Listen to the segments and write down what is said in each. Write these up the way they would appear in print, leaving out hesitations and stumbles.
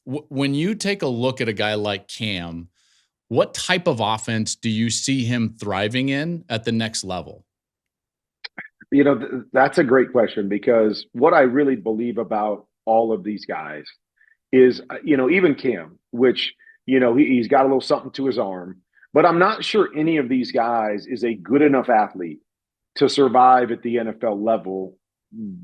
When you take a look at a guy like Cam, what type of offense do you see him thriving in at the next level? That's a great question because what I really believe about all of these guys is, even Cam, which, he's got a little something to his arm, but I'm not sure any of these guys is a good enough athlete to survive at the NFL level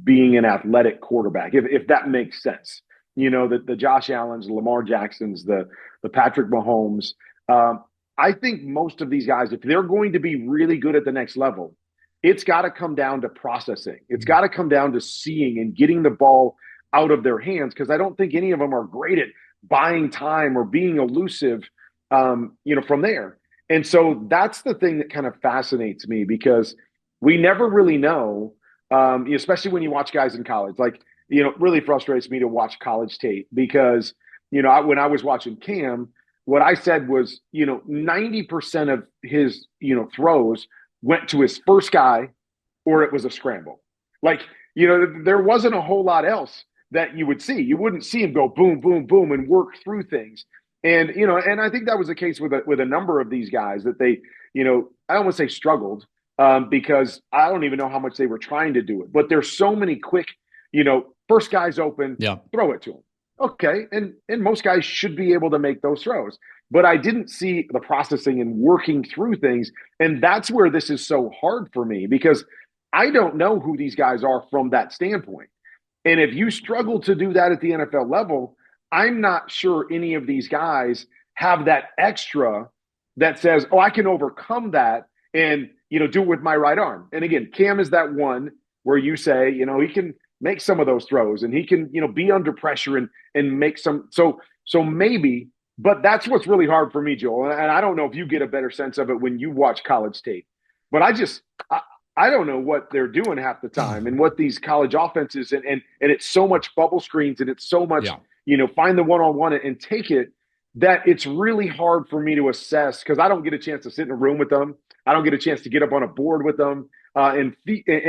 being an athletic quarterback, if that makes sense. The Josh Allens, the Lamar Jacksons, the Patrick Mahomes. Um, I think most of these guys, if they're going to be really good at the next level, it's got to come down to processing. It's got to come down to seeing and getting the ball out of their hands because I don't think any of them are great at buying time or being elusive, from there. And so that's the thing that kind of fascinates me because we never really know, especially when you watch guys in college. Like, it really frustrates me to watch college tape because, when I was watching Cam, what I said was, 90% of his, throws went to his first guy or it was a scramble. Like, there wasn't a whole lot else that you would see. You wouldn't see him go boom, boom, boom and work through things. And I think that was the case with a number of these guys that they, I don't want to say struggled because I don't even know how much they were trying to do it. But there's so many quick, first guy's open, Yeah. throw it to him. Okay, and most guys should be able to make those throws. But I didn't see the processing and working through things, and that's where this is so hard for me because I don't know who these guys are from that standpoint. And if you struggle to do that at the NFL level, I'm not sure any of these guys have that extra that says, "Oh, I can overcome that and do it with my right arm." And again, Cam is that one where you say, he can make some of those throws and he can, be under pressure and make some. So maybe, but that's what's really hard for me, Joel. And I don't know if you get a better sense of it when you watch college tape, but I don't know what they're doing half the time and what these college offenses and it's so much bubble screens and it's so much, Yeah. find the one-on-one and take it that it's really hard for me to assess because I don't get a chance to sit in a room with them. I don't get a chance to get up on a board with them and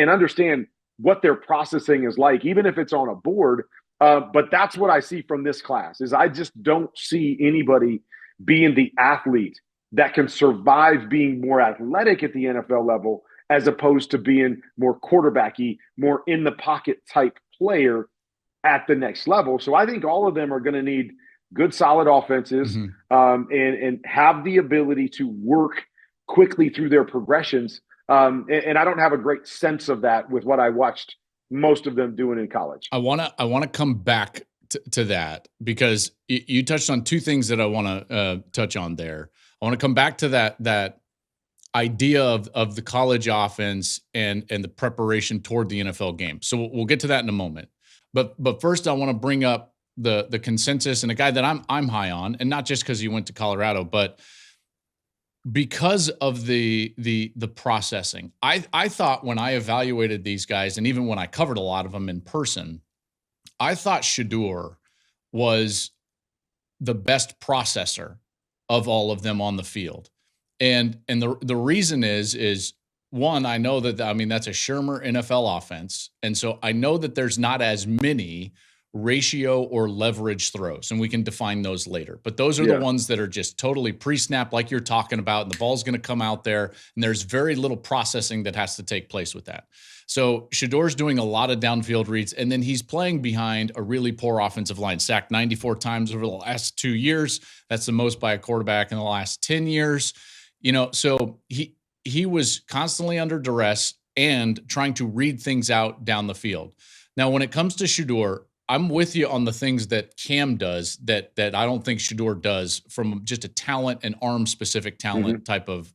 understand what their processing is like, even if it's on a board. But that's what I see from this class is I just don't see anybody being the athlete that can survive being more athletic at the NFL level as opposed to being more quarterbacky, more in the pocket type player at the next level. So I think all of them are going to need good, solid offenses Mm-hmm. and have the ability to work quickly through their progressions. And I don't have a great sense of that with what I watched most of them doing in college. I wanna come back to that because you touched on two things that I want to touch on there. I want to come back to that idea of the college offense and the preparation toward the NFL game. So we'll get to that in a moment. But first, I want to bring up the consensus and a guy that I'm high on, and not just because he went to Colorado, but because of the processing. I thought when I evaluated these guys, and even when I covered a lot of them in person, I thought Shedeur was the best processor of all of them on the field. And the reason is one, I know that, I mean, that's a Shermer NFL offense. And so I know that there's not as many ratio or leverage throws, and we can define those later. But those are the ones that are just totally pre-snap, like you're talking about, and the ball's going to come out there, and there's very little processing that has to take place with that. So Shedeur's doing a lot of downfield reads, and then he's playing behind a really poor offensive line, sacked 94 times over the last 2 years. That's the most by a quarterback in the last 10 years. So he was constantly under duress and trying to read things out down the field. Now, when it comes to Shedeur, I'm with you on the things that Cam does that I don't think Shedeur does from just a talent and arm specific talent type of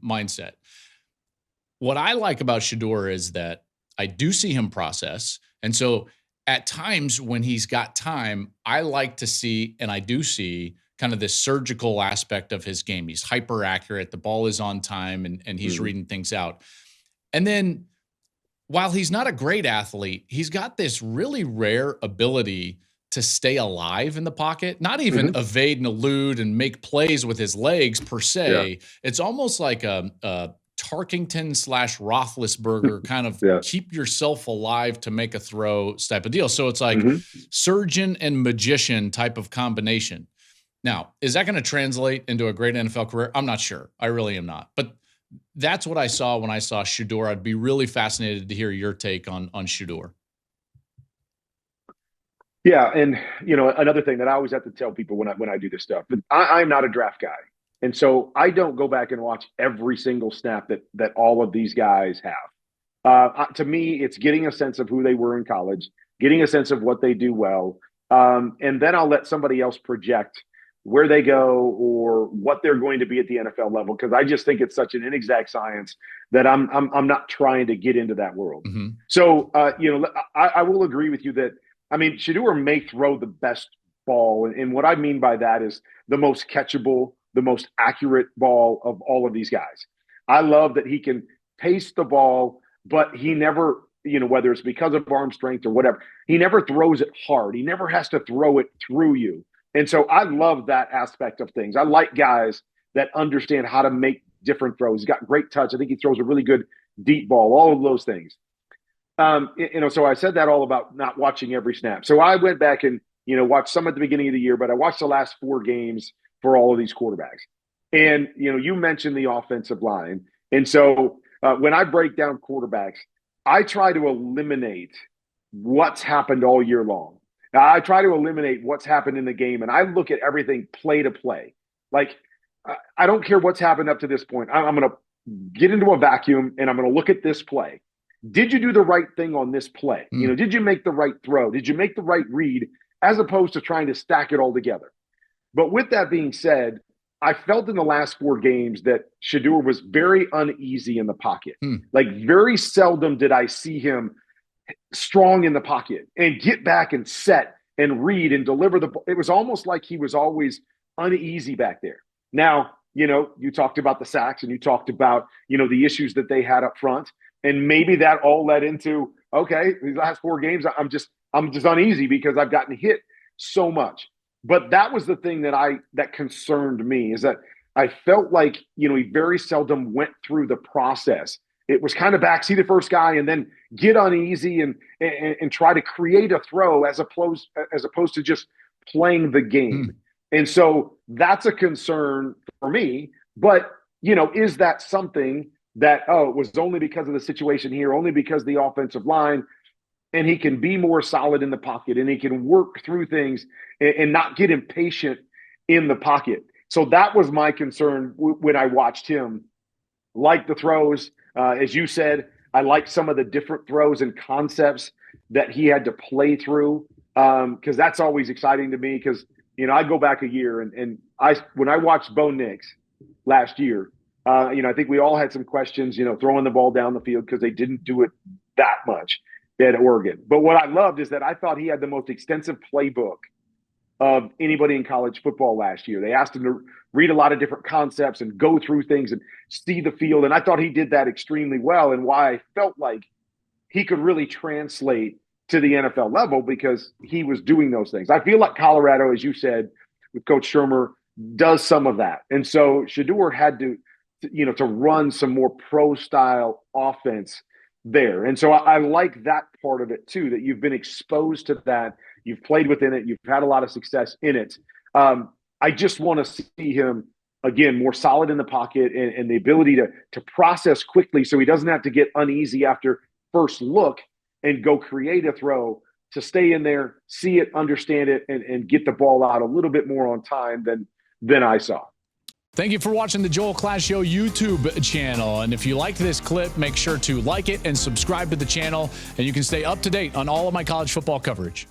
mindset. What I like about Shedeur is that I do see him process. And so at times when he's got time, I like to see, and I do see kind of this surgical aspect of his game. He's hyper accurate. The ball is on time and he's reading things out. And then while he's not a great athlete, he's got this really rare ability to stay alive in the pocket, not even evade and elude and make plays with his legs per se. It's almost like a Tarkington / Roethlisberger kind of keep yourself alive to make a throw type of deal. So it's like surgeon and magician type of combination. Now, is that going to translate into a great NFL career? I'm not sure. I really am not. But that's what I saw when I saw Shedeur. I'd be really fascinated to hear your take on Shedeur. Yeah, and another thing that I always have to tell people when I do this stuff, but I'm not a draft guy, and so I don't go back and watch every single snap that all of these guys have. To me, it's getting a sense of who they were in college, getting a sense of what they do well, and then I'll let somebody else project where they go or what they're going to be at the NFL level, because I just think it's such an inexact science that I'm not trying to get into that world. So I will agree with you that. I mean, Shedeur may throw the best ball, and what I mean by that is the most catchable, the most accurate ball of all of these guys. I love that he can pace the ball, but he never, whether it's because of arm strength or whatever, he never throws it hard. He never has to throw it through you. And so I love that aspect of things. I like guys that understand how to make different throws. He's got great touch. I think he throws a really good deep ball, all of those things. So I said that all about not watching every snap. So I went back and, watched some at the beginning of the year, but I watched the last 4 games for all of these quarterbacks. And, you mentioned the offensive line. And so when I break down quarterbacks, I try to eliminate what's happened all year long. Now, I try to eliminate what's happened in the game, and I look at everything play to play. Like, I don't care what's happened up to this point. I'm going to get into a vacuum, and I'm going to look at this play. Did you do the right thing on this play? Did you make the right throw? Did you make the right read, as opposed to trying to stack it all together? But with that being said, I felt in the last 4 games that Shedeur was very uneasy in the pocket. Like, very seldom did I see him strong in the pocket and get back and set and read and deliver the ball. It was almost like he was always uneasy back there. Now, you talked about the sacks, and you talked about, the issues that they had up front. And maybe that all led into, okay, these last 4 games, I'm just uneasy because I've gotten hit so much. But that was the thing that concerned me, is that I felt like, he very seldom went through the process. It was kind of backseat the first guy and then get uneasy and try to create a throw as opposed to just playing the game. And so that's a concern for me. But, is that something that, it was only because of the situation here, only because of the offensive line, and he can be more solid in the pocket, and he can work through things and not get impatient in the pocket. So that was my concern when I watched him. Like the throws, as you said, I like some of the different throws and concepts that he had to play through, because that's always exciting to me, because, I go back a year, and when I watched Bo Nix last year, I think we all had some questions, throwing the ball down the field, because they didn't do it that much at Oregon. But what I loved is that I thought he had the most extensive playbook of anybody in college football last year. They asked him to read a lot of different concepts and go through things and see the field. And I thought he did that extremely well, and why I felt like he could really translate to the NFL level, because he was doing those things. I feel like Colorado, as you said, with Coach Shermer, does some of that. And so Shedeur had to run some more pro-style offense there. And so I like that part of it too, that you've been exposed to that. You've played within it. You've had a lot of success in it. I just want to see him, again, more solid in the pocket, and the ability to process quickly, so he doesn't have to get uneasy after first look and go create a throw, to stay in there, see it, understand it, and get the ball out a little bit more on time than I saw. Thank you for watching the Joel Klatt Show YouTube channel. And if you liked this clip, make sure to like it and subscribe to the channel, and you can stay up to date on all of my college football coverage.